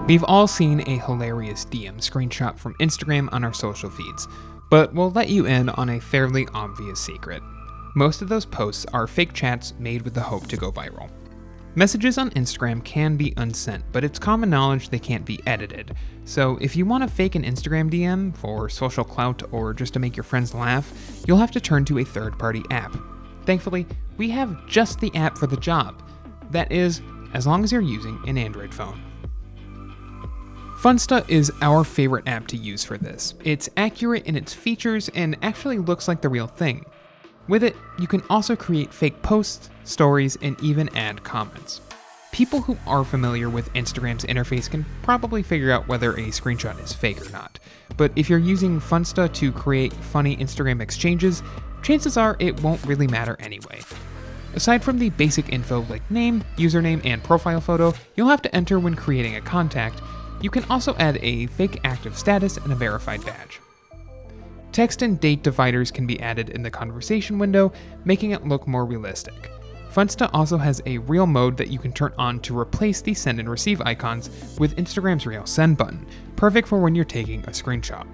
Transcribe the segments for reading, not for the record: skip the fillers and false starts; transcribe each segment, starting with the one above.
We've all seen a hilarious DM screenshot from Instagram on our social feeds, but we'll let you in on a fairly obvious secret. Most of those posts are fake chats made with the hope to go viral. Messages on Instagram can be unsent, but it's common knowledge they can't be edited. So if you want to fake an Instagram DM for social clout or just to make your friends laugh, you'll have to turn to a third-party app. Thankfully, we have just the app for the job. That is, as long as you're using an Android phone. Funsta is our favorite app to use for this. It's accurate in its features and actually looks like the real thing. With it, you can also create fake posts, stories, and even add comments. People who are familiar with Instagram's interface can probably figure out whether a screenshot is fake or not. But if you're using Funsta to create funny Instagram exchanges, chances are it won't really matter anyway. Aside from the basic info like name, username, and profile photo you'll have to enter when creating a contact, you can also add a fake active status and a verified badge. Text and date dividers can be added in the conversation window, making it look more realistic. Funsta also has a reel mode that you can turn on to replace the send and receive icons with Instagram's reel send button, perfect for when you're taking a screenshot.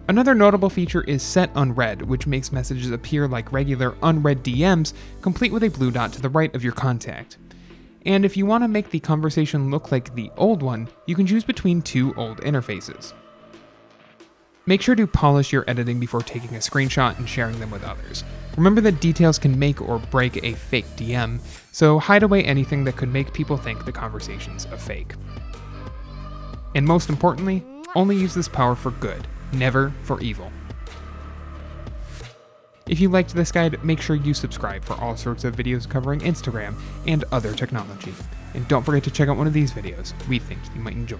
Another notable feature is set unread, which makes messages appear like regular unread DMs, complete with a blue dot to the right of your contact. And if you want to make the conversation look like the old one, you can choose between two old interfaces. Make sure to polish your editing before taking a screenshot and sharing them with others. Remember that details can make or break a fake DM, so hide away anything that could make people think the conversation's a fake. And most importantly, only use this power for good, never for evil. If you liked this guide, make sure you subscribe for all sorts of videos covering Instagram and other technology. And don't forget to check out one of these videos we think you might enjoy.